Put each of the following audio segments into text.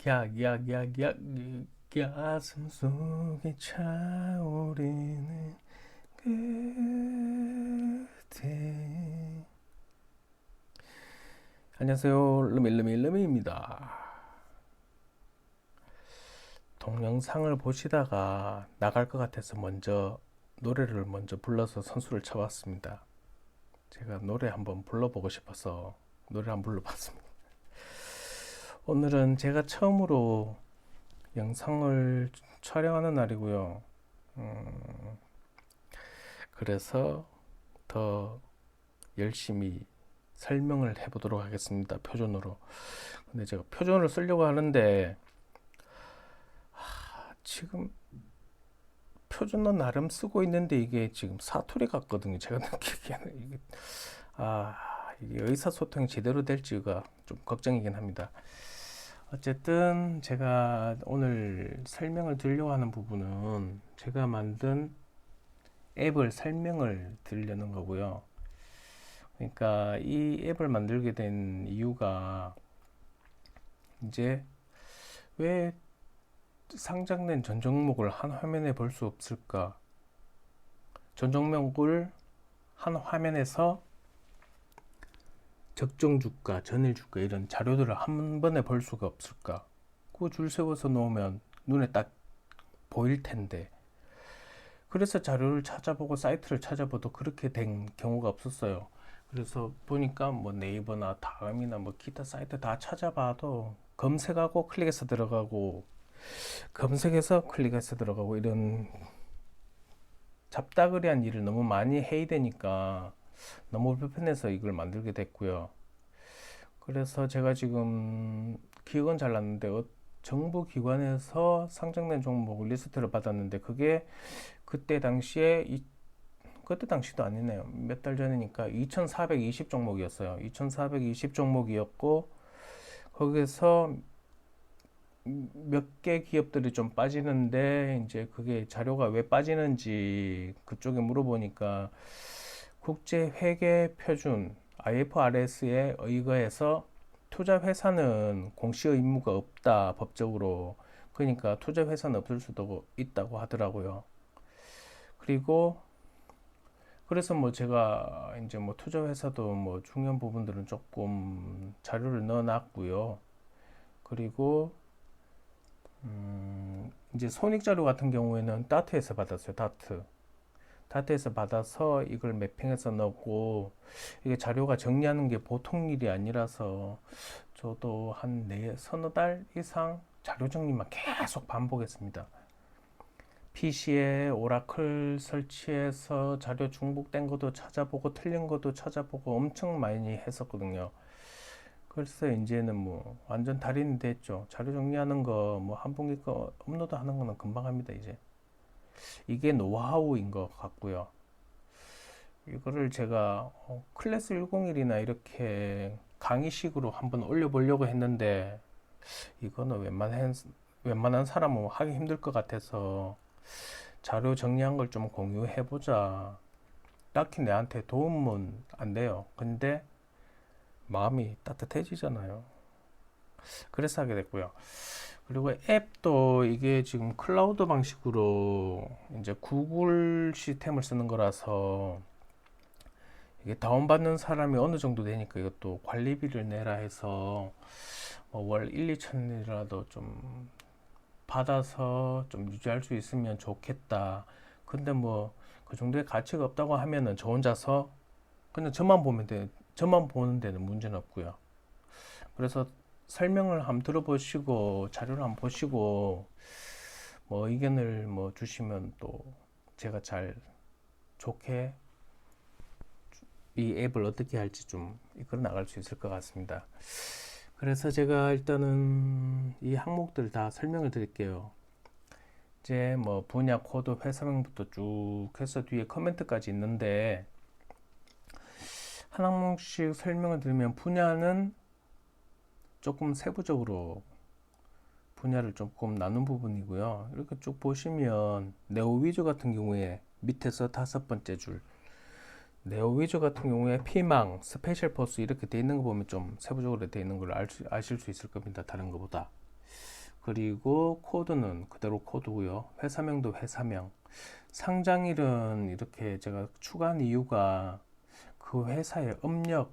약, 가슴 속에 차오르는 그대. 안녕하세요. 르밀르밀르밀입니다. 동영상을 보시다가 나갈 것 같아서 노래를 먼저 불러서 선수를 쳐봤습니다. 제가 노래 한번 불러보고 싶어서 노래 한번 불러봤습니다. 오늘은 제가 처음으로 영상을 촬영하는 날이고요. 그래서 더 열심히 설명을 해보도록 하겠습니다. 표준어로. 근데 제가 표준어를 쓰려고 하는데 지금 표준어 나름 쓰고 있는데 이게 지금 사투리 같거든요. 제가 느끼기에는 이게 의사소통이 제대로 될지가 좀 걱정이긴 합니다. 어쨌든 제가 오늘 설명을 드리려고 하는 부분은 제가 만든 앱을 설명을 드리려는 거고요. 그러니까 이 앱을 만들게 된 이유가 이제 왜 상장된 전 종목을 한 화면에 볼 수 없을까? 전 종목을 한 화면에서 적정 주가, 전일 주가 이런 자료들을 한 번에 볼 수가 없을까? 그 줄 세워서 놓으면 눈에 딱 보일 텐데. 그래서 자료를 찾아보고 사이트를 찾아봐도 그렇게 된 경우가 없었어요. 그래서 보니까 뭐 네이버나 다음이나 뭐 기타 사이트 다 찾아봐도 검색하고 클릭해서 들어가고 검색해서 클릭해서 들어가고 이런 잡다그리한 일을 너무 많이 해야 되니까 너무 불편해서 이걸 만들게 됐고요. 그래서 제가 지금 기억은 잘 났는데 정부 기관에서 상장된 종목 리스트를 받았는데 그게 그때 당시도 아니네요. 몇 달 전이니까 2420 종목이었어요. 2420 종목이었고 거기서 몇 개 기업들이 좀 빠지는데 이제 그게 자료가 왜 빠지는지 그쪽에 물어보니까 국제회계표준 IFRS에 의거해서 투자 회사는 공시 의무가 없다 법적으로. 그러니까 투자 회사는 없을 수도 있다고 하더라고요. 그리고 그래서 뭐 제가 이제 뭐 투자 회사도 뭐 중요한 부분들은 조금 자료를 넣어 놨고요. 그리고 이제 손익자료 같은 경우에는 다트에서 받았어요. 다트에서 받아서 이걸 매핑해서 넣고 이게 자료가 정리하는 게 보통 일이 아니라서 저도 한 서너 달 이상 자료 정리만 계속 반복했습니다. PC에 오라클 설치해서 자료 중복된 것도 찾아보고 틀린 것도 찾아보고 엄청 많이 했었거든요. 그래서 이제는 뭐 완전 달인이 됐죠. 자료 정리하는 거 뭐 한 분기 거 업로드 하는 거는 금방 합니다, 이제. 이게 노하우인 것 같고요. 이거를 제가 클래스 101이나 이렇게 강의식으로 한번 올려보려고 했는데 이거는 웬만한 사람은 하기 힘들 것 같아서 자료 정리한 걸 좀 공유해보자. 딱히 내한테 도움은 안 돼요. 근데 마음이 따뜻해지잖아요. 그래서 하게 됐고요. 그리고 앱도 이게 지금 클라우드 방식으로 이제 구글 시스템을 쓰는 거라서 이게 다운받는 사람이 어느 정도 되니까 이것도 관리비를 내라 해서 뭐월 1, 2천이라도 좀 받아서 좀 유지할 수 있으면 좋겠다. 근데 뭐 그 정도의 가치가 없다고 하면은 저 혼자서 그냥 저만 보는 데는 문제는 없고요. 그래서 설명을 한번 들어보시고 자료를 한번 보시고 뭐 의견을 뭐 주시면 또 제가 잘 좋게 이 앱을 어떻게 할지 좀 이끌어 나갈 수 있을 것 같습니다. 그래서 제가 일단은 이 항목들 다 설명을 드릴게요. 이제 뭐 분야 코드 회사명부터 쭉 해서 뒤에 커멘트까지 있는데 한 항목씩 설명을 드리면 분야는 조금 세부적으로 분야를 조금 나눈 부분이고요. 이렇게 쭉 보시면 네오 위주 같은 경우에 밑에서 다섯 번째 줄 네오 위주 같은 경우에 피망, 스페셜 포스 이렇게 돼 있는 거 보면 좀 세부적으로 돼 있는 걸 아실 수 있을 겁니다. 다른 것보다. 그리고 코드는 그대로 코드고요. 회사명도 회사명. 상장일은 이렇게 제가 추가한 이유가 그 회사의 업력,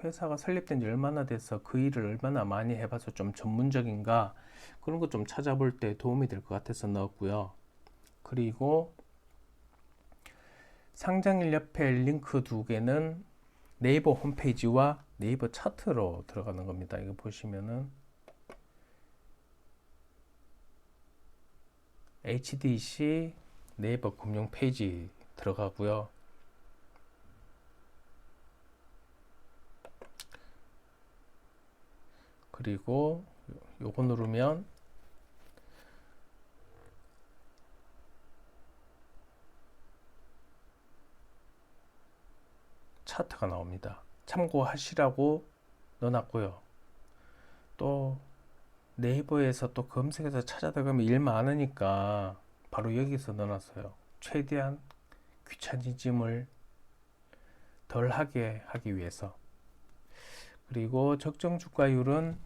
회사가 설립된 지 얼마나 돼서 그 일을 얼마나 많이 해봐서 좀 전문적인가 그런 거 좀 찾아볼 때 도움이 될 것 같아서 넣었고요. 그리고 상장일 옆에 링크 두 개는 네이버 홈페이지와 네이버 차트로 들어가는 겁니다. 이거 보시면은 HDC 네이버 금융 페이지 들어가고요. 그리고 요거 누르면 차트가 나옵니다. 참고하시라고 넣어놨고요. 또 네이버에서 또 검색해서 찾아들어가면 일 많으니까 바로 여기서 넣어놨어요. 최대한 귀차니즘을 덜 하게 하기 위해서. 그리고 적정 주가율은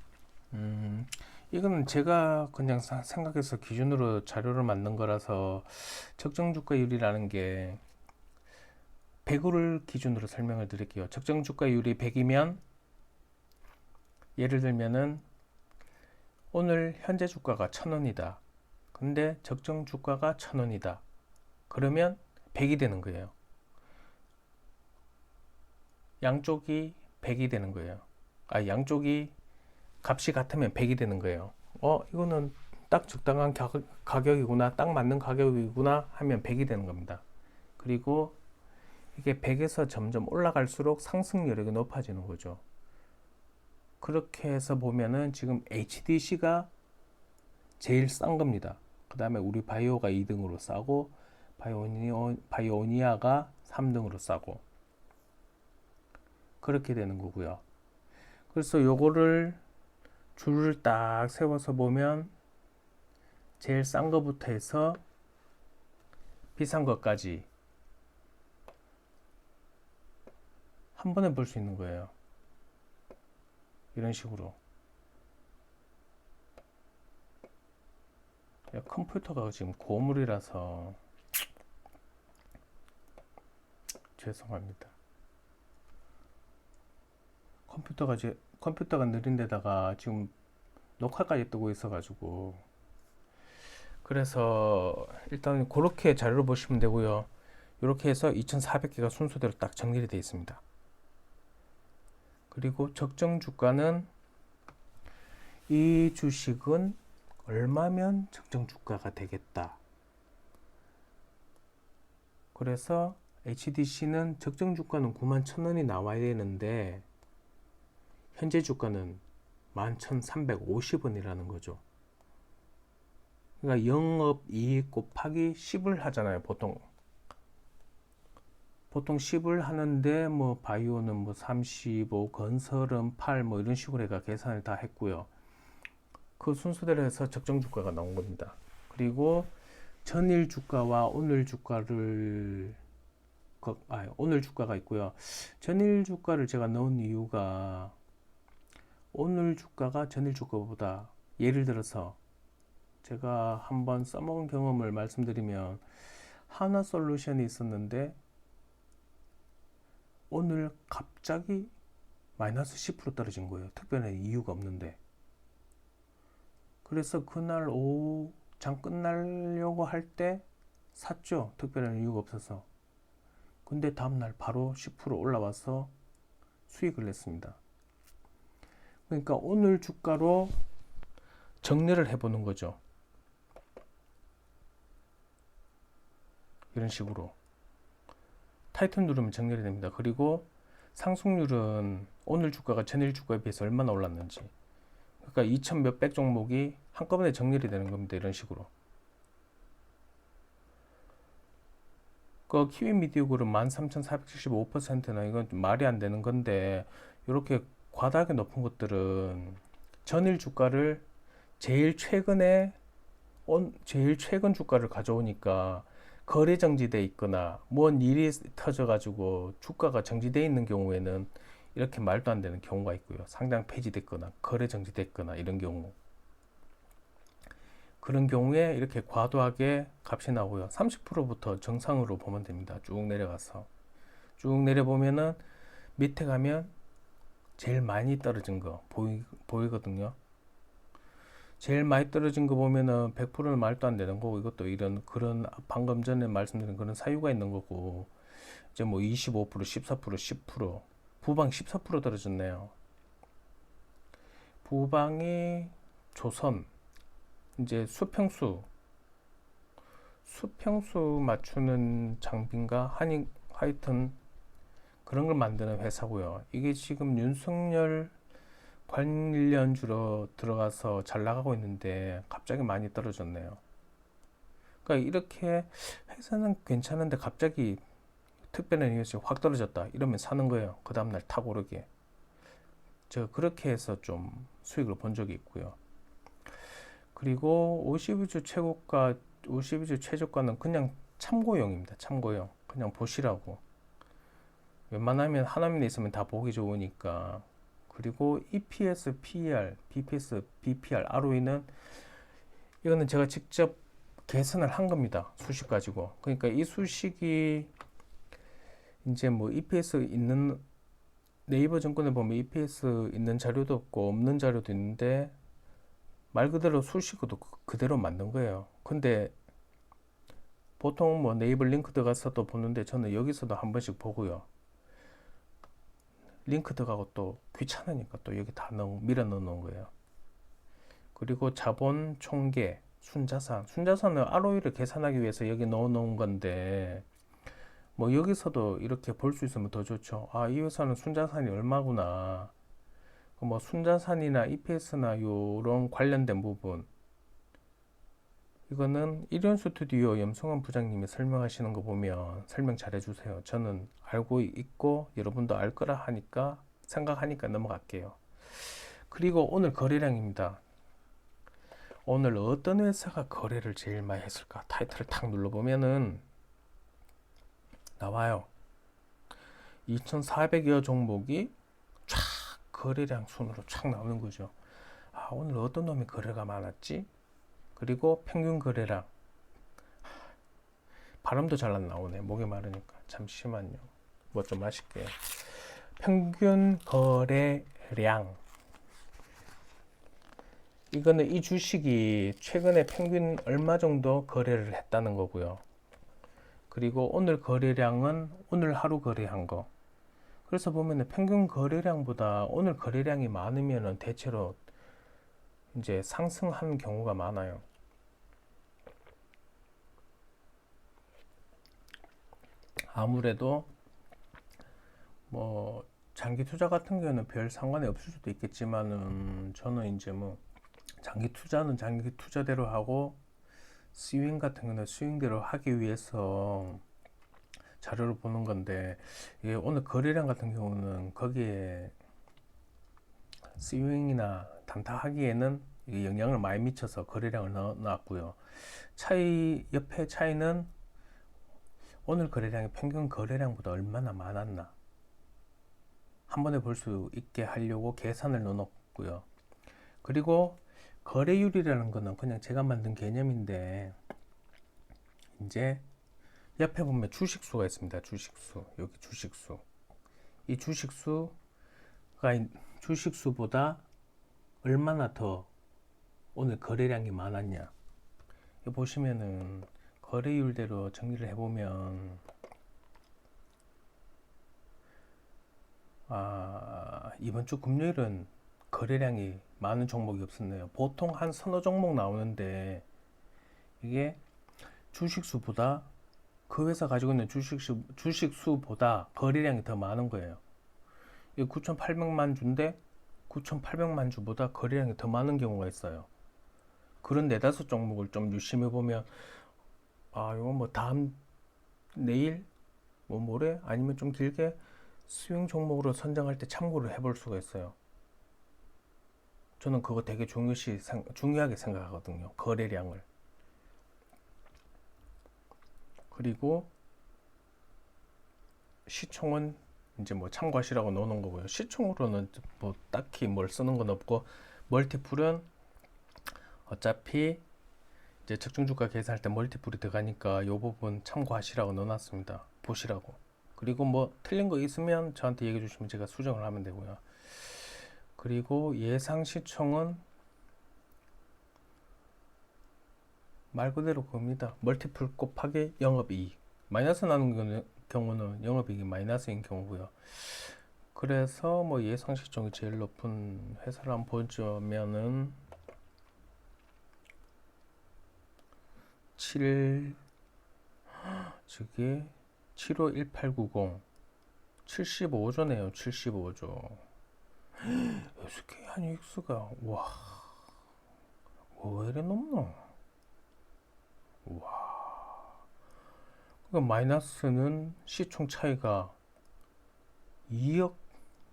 이거는 제가 그냥 생각해서 기준으로 자료를 만든 거라서 적정 주가율이라는 게 100을 기준으로 설명을 드릴게요. 적정 주가율이 100이면 예를 들면은 오늘 현재 주가가 1000원이다. 근데 적정 주가가 1000원이다. 그러면 100이 되는 거예요. 양쪽이 100이 되는 거예요. 양쪽이 값이 같으면 100이 되는 거예요. 이거는 딱 적당한 가격이구나, 딱 맞는 가격이구나 하면 100이 되는 겁니다. 그리고 이게 100에서 점점 올라갈수록 상승 여력이 높아지는 거죠. 그렇게 해서 보면은 지금 HDC가 제일 싼 겁니다. 그 다음에 우리 바이오가 2등으로 싸고 바이오니아가 3등으로 싸고 그렇게 되는 거고요. 그래서 요거를 줄을 딱 세워서 보면 제일 싼 거부터 해서 비싼 것까지 한 번에 볼 수 있는 거예요. 이런 식으로. 컴퓨터가 지금 고물이라서 죄송합니다. 컴퓨터가 느린 데다가 지금 녹화까지 뜨고 있어가지고 그래서 일단 그렇게 자료를 보시면 되고요. 이렇게 해서 2400개가 순서대로 딱 정리가 되어 있습니다. 그리고 적정 주가는 이 주식은 얼마면 적정 주가가 되겠다. 그래서 HDC는 적정 주가는 91,000원이 나와야 되는데 현재 주가는 11,350원이라는 거죠. 그러니까 영업이익 곱하기 10을 하잖아요. 보통 10을 하는데 뭐 바이오는 뭐 35, 건설은 8, 뭐 이런 식으로 해가 계산을 다 했고요. 그 순서대로 해서 적정 주가가 나온 겁니다. 그리고 전일 주가와 오늘 주가를 오늘 주가가 있고요. 전일 주가를 제가 넣은 이유가 오늘 주가가 전일 주가보다 예를 들어서 제가 한번 써먹은 경험을 말씀드리면 하나솔루션이 있었는데 오늘 갑자기 마이너스 10% 떨어진 거예요. 특별한 이유가 없는데. 그래서 그날 오후 장 끝나려고 할 때 샀죠. 특별한 이유가 없어서. 근데 다음날 바로 10% 올라와서 수익을 냈습니다. 그러니까 오늘 주가로 정리를 해보는 거죠. 이런 식으로. 타이틀 누르면 정렬이 됩니다. 그리고 상승률은 오늘 주가가 전일 주가에 비해서 얼마나 올랐는지. 그러니까 2000 몇백 종목이 한꺼번에 정렬이 되는 겁니다. 이런 식으로. 그 키위 미디어그룹 13,475%나 이건 말이 안 되는 건데 이렇게 과다하게 높은 것들은 전일 주가를 제일 최근 주가를 가져오니까 거래 정지돼 있거나 뭔 일이 터져 가지고 주가가 정지돼 있는 경우에는 이렇게 말도 안 되는 경우가 있고요. 상장 폐지됐거나 거래 정지됐거나 이런 경우. 그런 경우에 이렇게 과도하게 값이 나오고요. 30%부터 정상으로 보면 됩니다. 쭉 내려가서. 쭉 내려보면은 밑에 가면 제일 많이 떨어진 거 보이거든요. 제일 많이 떨어진 거 보면은 100%는 말도 안 되는 거고, 이것도 이런 그런 방금 전에 말씀드린 그런 사유가 있는 거고, 이제 뭐 25%, 14%, 10%, 부방 14% 떨어졌네요. 부방이 조선, 이제 수평수 맞추는 장비인가 하여튼 그런 걸 만드는 회사고요. 이게 지금 윤석열 관련주로 들어가서 잘 나가고 있는데 갑자기 많이 떨어졌네요. 그러니까 이렇게 회사는 괜찮은데 갑자기 특별한 이유에서 확 떨어졌다 이러면 사는 거예요. 그 다음날 탁 오르게. 제가 그렇게 해서 좀 수익을 본 적이 있고요. 그리고 52주 최고가, 52주 최저가는 그냥 참고용입니다. 참고용. 그냥 보시라고. 웬만하면 하나만 있으면 다 보기 좋으니까. 그리고 EPS, PER, BPS, BPR, ROE는 이거는 제가 직접 계산을 한 겁니다. 수식 가지고. 그러니까 이 수식이 이제 뭐 EPS 있는 네이버 증권에 보면 EPS 있는 자료도 없고 없는 자료도 있는데 말 그대로 수식으로 그대로 만든 거예요. 근데 보통 뭐 네이버 링크 들어가서도 보는데 저는 여기서도 한 번씩 보고요. 링크 들어가고 또 귀찮으니까 또 여기 다 밀어 넣는 거예요. 그리고 자본 총계, 순자산은 ROE를 계산하기 위해서 여기 넣어 놓은 건데 뭐 여기서도 이렇게 볼 수 있으면 더 좋죠. 아, 이 회사는 순자산이 얼마구나. 뭐 순자산이나 EPS나 요런 관련된 부분, 이거는 일연 스튜디오 염성환 부장님이 설명하시는 거 보면 설명 잘 해주세요. 저는 알고 있고 여러분도 알 거라 하니까 생각하니까 넘어갈게요. 그리고 오늘 거래량입니다. 오늘 어떤 회사가 거래를 제일 많이 했을까? 타이틀을 탁 눌러보면은 나와요. 2,400여 종목이 쫙 거래량 순으로 쫙 나오는 거죠. 아, 오늘 어떤 놈이 거래가 많았지? 그리고 평균 거래량. 발음도 잘 안 나오네. 목이 마르니까. 잠시만요. 뭐 좀 마실게요. 평균 거래량. 이거는 이 주식이 최근에 평균 얼마 정도 거래를 했다는 거고요. 그리고 오늘 거래량은 오늘 하루 거래한 거. 그래서 보면은 평균 거래량보다 오늘 거래량이 많으면은 대체로 이제 상승하는 경우가 많아요. 아무래도 뭐 장기 투자 같은 경우는 별 상관이 없을 수도 있겠지만은 저는 이제 뭐 장기 투자는 장기 투자대로 하고 스윙 같은 경우는 스윙대로 하기 위해서 자료를 보는 건데, 이게 오늘 거래량 같은 경우는 거기에 스윙이나 단타 하기에는 이게 영향을 많이 미쳐서 거래량을 넣어놨고요. 옆에 차이는 오늘 거래량이 평균 거래량보다 얼마나 많았나 한 번에 볼 수 있게 하려고 계산을 넣어놓고요. 그리고 거래율이라는 거는 그냥 제가 만든 개념인데, 이제 옆에 보면 주식수가 있습니다. 주식수. 여기 주식수. 이 주식수보다 얼마나 더 오늘 거래량이 많았냐. 보시면은 거래율대로 정리를 해보면 이번 주 금요일은 거래량이 많은 종목이 없었네요. 보통 한 서너 종목 나오는데 이게 주식수보다 그 회사 가지고 있는 주식수보다 거래량이 더 많은 거예요. 이 9,800만 주인데 9,800만 주보다 거래량이 더 많은 경우가 있어요. 그런 네다섯 종목을 좀 유심히 보면 이거 뭐 내일 뭐 모레 아니면 좀 길게 스윙 종목으로 선정할 때 참고를 해볼 수가 있어요. 저는 그거 되게 중요하게 생각하거든요. 거래량을. 그리고 시총은 이제 뭐 참고하시라고 넣어놓은 거고요. 시총으로는 뭐 딱히 뭘 쓰는 건 없고, 멀티플은 어차피 이제 적정주가 계산할 때 멀티플이 들어가니까 이 부분 참고하시라고 넣어놨습니다. 보시라고. 그리고 뭐 틀린 거 있으면 저한테 얘기해 주시면 제가 수정을 하면 되고요. 그리고 예상 시총은 말 그대로 그겁니다. 멀티플 곱하기 영업이익. 마이너스 나는 경우는 영업이익이 마이너스인 경우고요. 그래서 뭐 예상 시총이 제일 높은 회사를 한번 보자면은 7, 저게 751890 75조네요. 75조. SK 한익수가 와, 왜 이래 높노? 와. 그러니까 마이너스는 시총 차이가 2억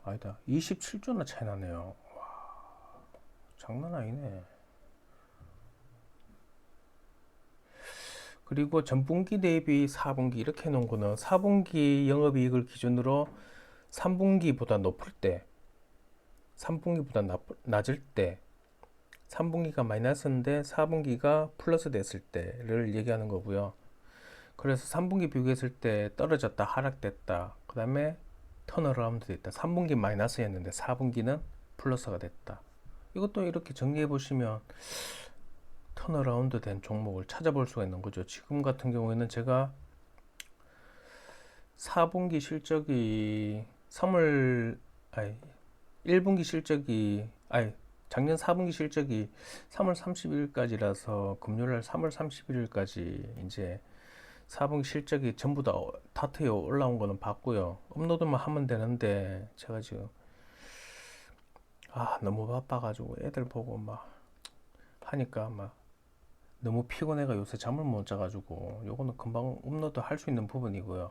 아니다. 27조나 차이 나네요. 와, 장난 아니네. 그리고 전분기 대비 4분기 이렇게 해놓은 거는 4분기 영업이익을 기준으로 3분기보다 높을 때, 3분기보다 낮을 때, 3분기가 마이너스인데 4분기가 플러스 됐을 때를 얘기하는 거고요. 그래서 3분기 비교했을 때 떨어졌다, 하락됐다. 그 다음에 턴어라운드 됐다. 3분기 마이너스였는데 4분기는 플러스가 됐다. 이것도 이렇게 정리해 보시면 턴어라운드 된 종목을 찾아볼 수가 있는 거죠. 지금 같은 경우에는 제가 4분기 실적이 1분기 실적이 작년 4분기 실적이 3월 30일까지라서 금요일 3월 31일까지 이제 4분기 실적이 전부 다 다트에 올라온 거는 봤고요. 업로드만 하면 되는데 제가 지금 너무 바빠가지고 애들 보고 막 하니까 막 너무 피곤해가 요새 잠을 못 자가지고 요거는 금방 업로드 할 수 있는 부분이고요.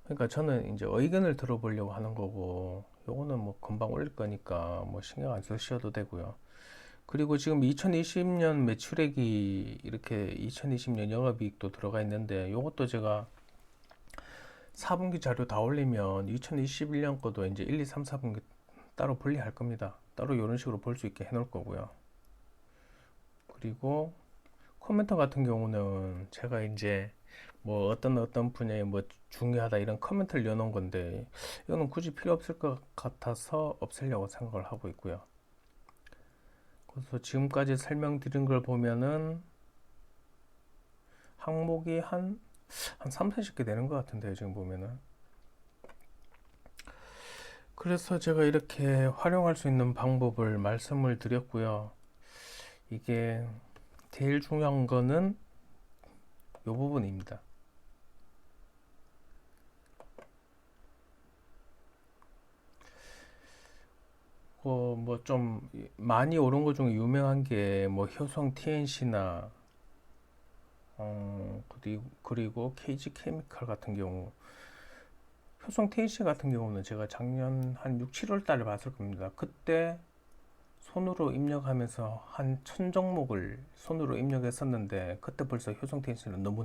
그러니까 저는 이제 의견을 들어보려고 하는 거고 요거는 뭐 금방 올릴 거니까 뭐 신경 안 쓰셔도 되고요. 그리고 지금 2020년 매출액이 이렇게 2020년 영업이익도 들어가 있는데 요것도 제가 4분기 자료 다 올리면 2021년 거도 이제 1, 2, 3, 4분기 따로 분리할 겁니다. 따로 이런 식으로 볼 수 있게 해 놓을 거고요. 그리고 코멘터 같은 경우는 제가 이제 뭐 어떤 분야에 뭐 중요하다 이런 코멘트를 넣어놓은 건데 이거는 굳이 필요 없을 것 같아서 없애려고 생각을 하고 있고요. 그래서 지금까지 설명드린 걸 보면은 항목이 한 3, 40개 되는 것 같은데요, 지금 보면은. 그래서 제가 이렇게 활용할 수 있는 방법을 말씀을 드렸고요. 이게 제일 중요한 거는 이 부분입니다. 뭐 좀 많이 오른 것 중에 유명한 게 뭐 효성 TNC나 그리고 KG 케미칼 같은 경우 효성 TNC 같은 경우는 제가 작년 한 6, 7월 달에 봤을 겁니다. 그때 손으로 입력하면서 한 1000종목을 손으로 입력했었는데 그때 벌써 효성 TNC는 너무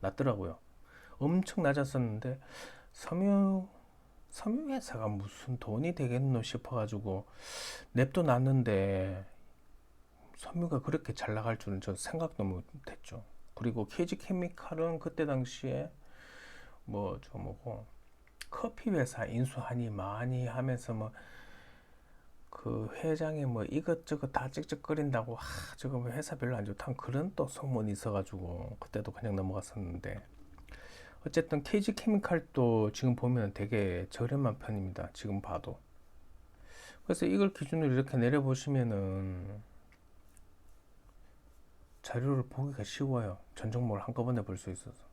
낮더라고요. 엄청 낮았었는데 섬유 회사가 무슨 돈이 되겠노 싶어가지고 냅둬 놨는데 섬유가 그렇게 잘 나갈 줄은 저 생각도 못했죠. 그리고 KG 케미칼은 그때 당시에 뭐고 커피 회사 인수하니 많이 하면서 뭐 그 회장이 뭐 이것저것 다 찍찍거린다고 저거 회사 별로 안 좋다는 그런 또 소문이 있어가지고 그때도 그냥 넘어갔었는데 어쨌든 KG 케미칼도 지금 보면 되게 저렴한 편입니다. 지금 봐도. 그래서 이걸 기준으로 이렇게 내려보시면은 자료를 보기가 쉬워요. 전 종목을 한꺼번에 볼 수 있어서.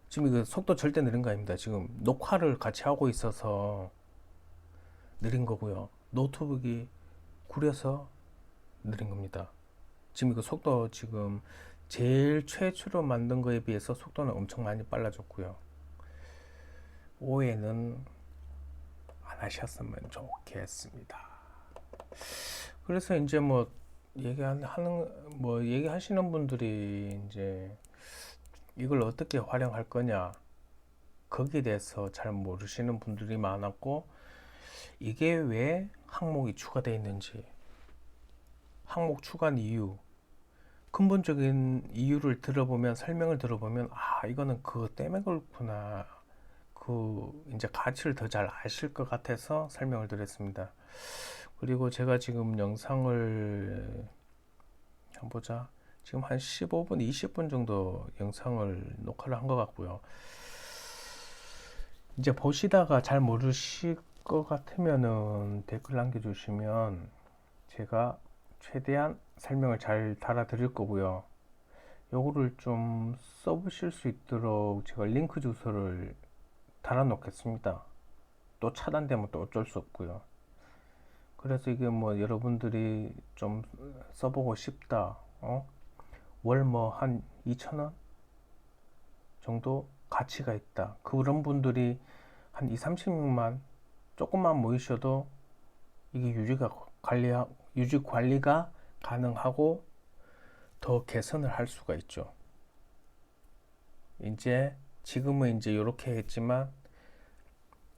지금 이거 속도 절대 느린 거 아닙니다. 지금 녹화를 같이 하고 있어서 느린 거고요. 노트북이 구려서 느린 겁니다. 지금 이거 속도 지금 제일 최초로 만든 거에 비해서 속도는 엄청 많이 빨라졌고요. 오해는 안 하셨으면 좋겠습니다. 그래서 이제 뭐 얘기하시는 분들이 이제 이걸 어떻게 활용할 거냐 거기에 대해서 잘 모르시는 분들이 많았고 이게 왜 항목이 추가되어 있는지 항목 추가한 이유, 근본적인 이유를 들어보면, 설명을 들어보면, 아, 이거는 그거 때문에 그렇구나. 이제 가치를 더 잘 아실 것 같아서 설명을 드렸습니다. 그리고 제가 지금 영상을, 한번 보자. 지금 한 15분, 20분 정도 영상을 녹화를 한 것 같고요. 이제 보시다가 잘 모르실 것 같으면은 댓글 남겨주시면 제가 최대한 설명을 잘 달아드릴 거고요. 요거를 좀 써보실 수 있도록 제가 링크 주소를 달아 놓겠습니다. 또 차단되면 또 어쩔 수 없고요. 그래서 이게 뭐 여러분들이 좀 써보고 싶다, 월 뭐 한 2,000원 정도 가치가 있다. 그런 분들이 한 2, 30명만 조금만 모이셔도 이게 유지 관리가 가능하고 더 개선을 할 수가 있죠. 이제 지금은 이제 이렇게 했지만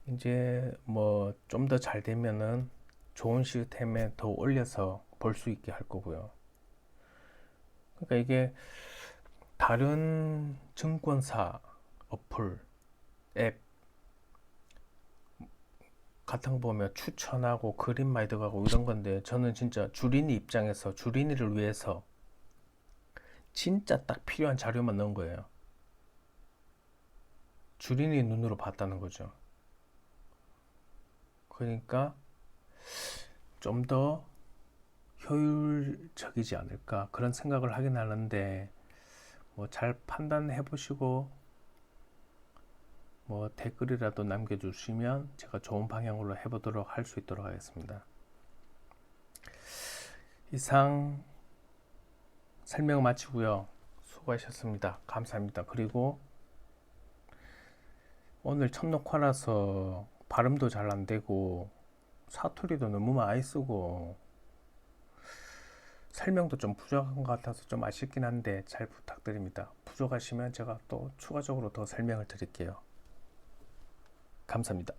이제 뭐 좀 더 잘 되면은 좋은 시스템에 더 올려서 볼 수 있게 할 거고요. 그러니까 이게 다른 증권사 어플, 앱 같은 거 보면 추천하고 그린마이드 가고 이런 건데 저는 진짜 주린이 입장에서 주린이를 위해서 진짜 딱 필요한 자료만 넣은 거예요. 주린이 눈으로 봤다는 거죠. 그러니까 좀 더 효율적이지 않을까 그런 생각을 하긴 하는데 뭐 잘 판단해 보시고 뭐 댓글이라도 남겨주시면 제가 좋은 방향으로 해보도록 할 수 있도록 하겠습니다. 이상 설명 마치고요. 수고하셨습니다. 감사합니다. 그리고 오늘 첫 녹화라서 발음도 잘 안 되고 사투리도 너무 많이 쓰고 설명도 좀 부족한 것 같아서 좀 아쉽긴 한데 잘 부탁드립니다. 부족하시면 제가 또 추가적으로 더 설명을 드릴게요. 감사합니다.